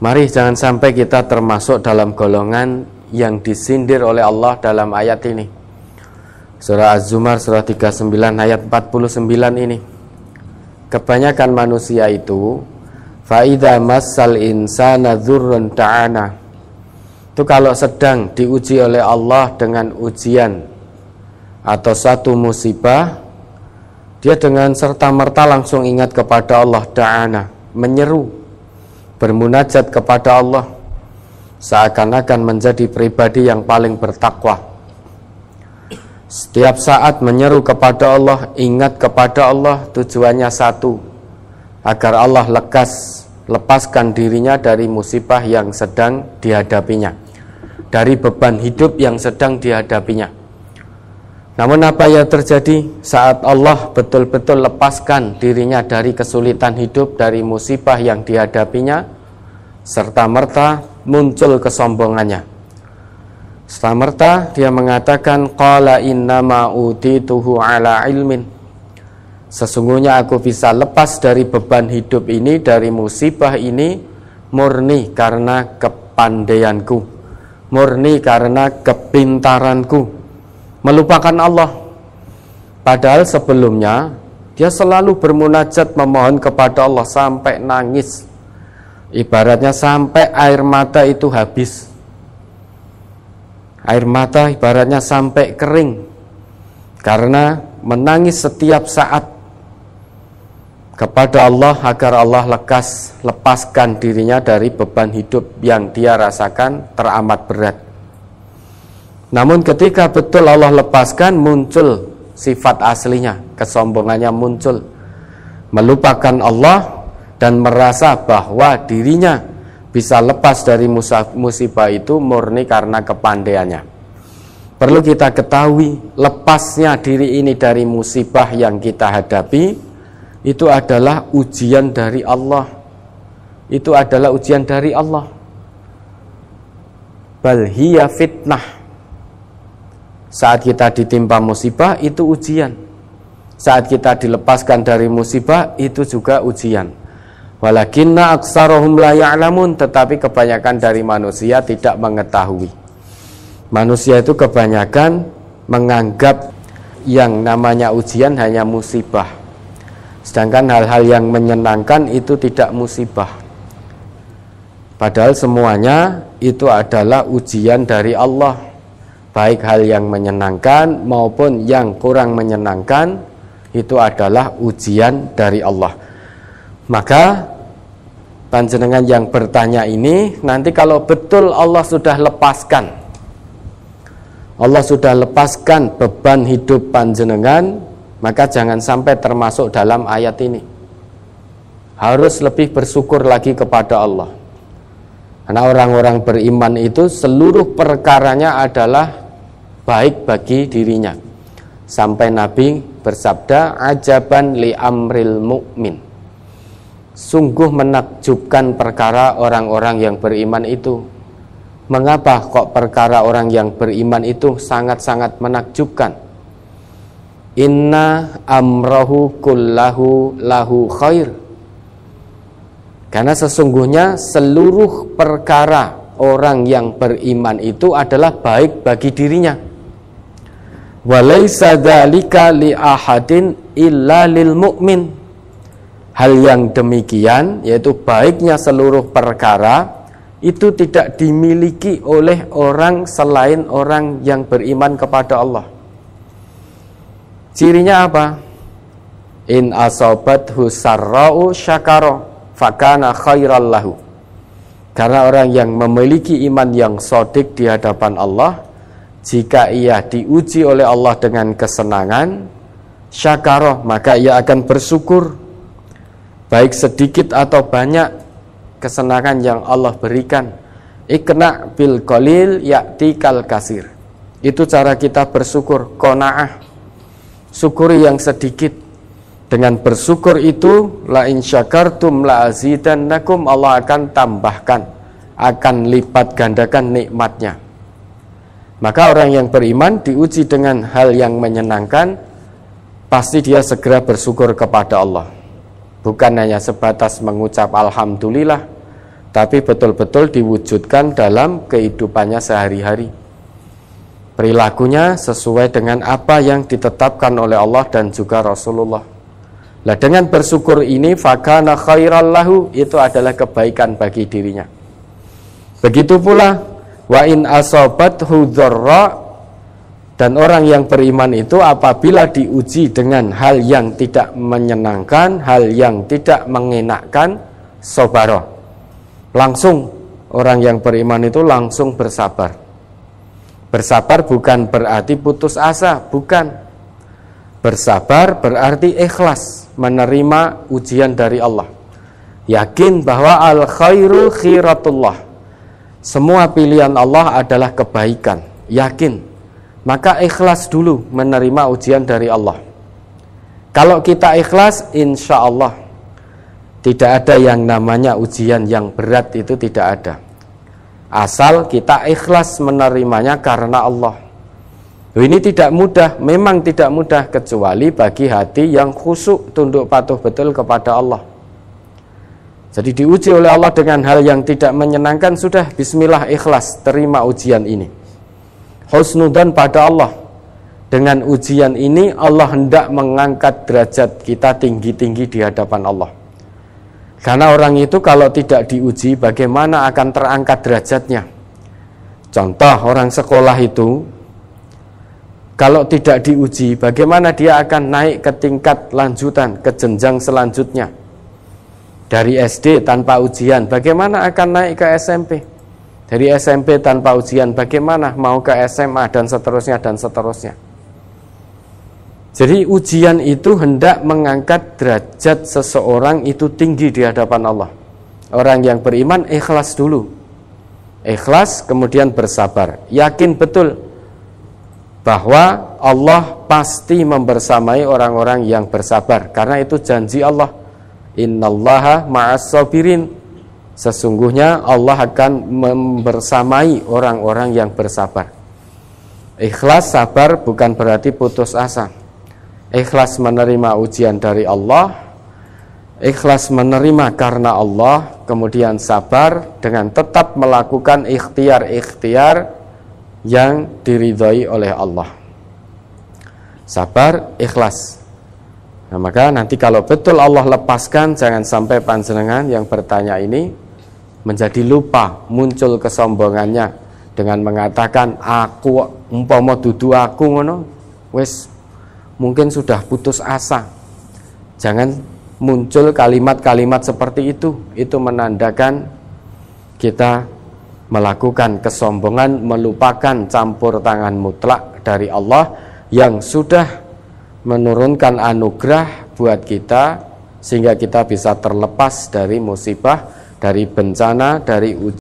Mari jangan sampai kita termasuk dalam golongan yang disindir oleh Allah dalam ayat ini. Surah Az-Zumar surah 39 ayat 49 ini. Kebanyakan manusia itu fa idza massal insana dzurrun ta'ana. Itu kalau sedang diuji oleh Allah dengan ujian atau satu musibah, dia dengan serta-merta langsung ingat kepada Allah ta'ana, menyeru, bermunajat kepada Allah, seakan-akan menjadi pribadi yang paling bertakwa. Setiap saat menyeru kepada Allah, ingat kepada Allah, tujuannya satu, agar Allah lepaskan dirinya dari musibah yang sedang dihadapinya, dari beban hidup yang sedang dihadapinya. Namun apa yang terjadi saat Allah betul-betul lepaskan dirinya dari kesulitan hidup, dari musibah yang dihadapinya, serta-merta muncul kesombongannya. Serta-merta dia mengatakan qala innama utituhu ala ilmin. Sesungguhnya aku bisa lepas dari beban hidup ini, dari musibah ini, murni karena kepandaianku, murni karena kepintaranku. Melupakan Allah. Padahal sebelumnya dia selalu bermunajat, memohon kepada Allah sampai nangis. Ibaratnya sampai air mata itu habis. Air mata ibaratnya sampai kering, karena menangis setiap saat kepada Allah agar Allah lepaskan dirinya dari beban hidup yang dia rasakan teramat berat. Namun ketika betul Allah lepaskan, muncul sifat aslinya, kesombongannya muncul, melupakan Allah dan merasa bahwa dirinya bisa lepas dari musibah itu murni karena kepandaiannya. Perlu kita ketahui, lepasnya diri ini dari musibah yang kita hadapi itu adalah ujian dari Allah. Itu adalah ujian dari Allah. Bal hiya fitnah. Saat kita ditimpa musibah itu ujian. Saat kita dilepaskan dari musibah itu juga ujian. Walakinna aktsarahum la ya'lamun, tetapi kebanyakan dari manusia tidak mengetahui. Manusia itu kebanyakan menganggap yang namanya ujian hanya musibah. Sedangkan hal-hal yang menyenangkan itu tidak musibah. Padahal semuanya itu adalah ujian dari Allah. Baik hal yang menyenangkan maupun yang kurang menyenangkan itu adalah ujian dari Allah. Maka panjenengan yang bertanya ini, nanti kalau betul Allah sudah lepaskan beban hidup panjenengan, maka jangan sampai termasuk dalam ayat ini. Harus lebih bersyukur lagi kepada Allah. Karena orang-orang beriman itu seluruh perkaranya adalah baik bagi dirinya. Sampai Nabi bersabda, ajaban li amril mu'min. Sungguh menakjubkan perkara orang-orang yang beriman itu. Mengapa kok perkara orang yang beriman itu sangat-sangat menakjubkan? Inna amrahu kullahu lahu khair. Karena sesungguhnya seluruh perkara orang yang beriman itu adalah baik bagi dirinya. Walaisa dzalika li ahadin illa lil mu'min. Hal yang demikian, yaitu baiknya seluruh perkara, itu tidak dimiliki oleh orang selain orang yang beriman kepada Allah. Cirinya apa? In asobathu sarra'u syakara fakana khairal lahu. Karena orang yang memiliki iman yang shadiq di hadapan Allah, jika ia diuji oleh Allah dengan kesenangan, syakara, maka ia akan bersyukur. Baik sedikit atau banyak kesenangan yang Allah berikan. Iqna bil qalil ya'ti kal kasir. Itu cara kita bersyukur, qanaah. Syukuri yang sedikit. Dengan bersyukur itu, la in syakartum la azidannakum, Allah akan tambahkan, akan lipat gandakan nikmatnya. Maka orang yang beriman diuji dengan hal yang menyenangkan, pasti dia segera bersyukur kepada Allah. Bukan hanya sebatas mengucap alhamdulillah, tapi betul-betul diwujudkan dalam kehidupannya sehari-hari. Perilakunya sesuai dengan apa yang ditetapkan oleh Allah dan juga Rasulullah. Nah, dengan bersyukur ini fakana khairal lahu, itu adalah kebaikan bagi dirinya. Begitu pula wa in asabathu dzarra, dan orang yang beriman itu apabila diuji dengan hal yang tidak menyenangkan, hal yang tidak mengenakkan, sabara. Langsung orang yang beriman itu langsung bersabar. Bersabar bukan berarti putus asa, bukan. Bersabar berarti ikhlas menerima ujian dari Allah. Yakin bahwa al khairu khiratullah. Semua pilihan Allah adalah kebaikan. Yakin. Maka ikhlas dulu menerima ujian dari Allah. Kalau kita ikhlas, insya Allah tidak ada yang namanya ujian yang berat, itu tidak ada. Asal kita ikhlas menerimanya karena Allah. Ini tidak mudah, memang tidak mudah, kecuali bagi hati yang khusyuk, tunduk patuh betul kepada Allah. Jadi diuji oleh Allah dengan hal yang tidak menyenangkan, sudah bismillah ikhlas, terima ujian ini. Husnudzan pada Allah. Dengan ujian ini Allah hendak mengangkat derajat kita tinggi-tinggi di hadapan Allah. Karena orang itu kalau tidak diuji, bagaimana akan terangkat derajatnya? Contoh, orang sekolah itu kalau tidak diuji, bagaimana dia akan naik ke tingkat lanjutan, ke jenjang selanjutnya? Dari SD tanpa ujian, bagaimana akan naik ke SMP? Dari SMP tanpa ujian, bagaimana mau ke SMA, dan seterusnya dan seterusnya. Jadi ujian itu hendak mengangkat derajat seseorang itu tinggi di hadapan Allah. Orang yang beriman ikhlas dulu. Ikhlas kemudian bersabar. Yakin betul bahwa Allah pasti membersamai orang-orang yang bersabar. Karena itu janji Allah. Innallaha ma'as sabirin. Sesungguhnya Allah akan membersamai orang-orang yang bersabar. Ikhlas sabar bukan berarti putus asa. Ikhlas menerima ujian dari Allah, ikhlas menerima karena Allah, kemudian sabar dengan tetap melakukan ikhtiar-ikhtiar yang diridhai oleh Allah. Sabar, ikhlas. Nah, maka nanti kalau betul Allah lepaskan, jangan sampai panjenengan yang bertanya ini menjadi lupa, muncul kesombongannya dengan mengatakan aku umpama dudu aku ngono, wis mungkin sudah putus asa. Jangan muncul kalimat-kalimat seperti itu menandakan kita melakukan kesombongan, melupakan campur tangan mutlak dari Allah yang sudah menurunkan anugerah buat kita sehingga kita bisa terlepas dari musibah, dari bencana, dari ujian.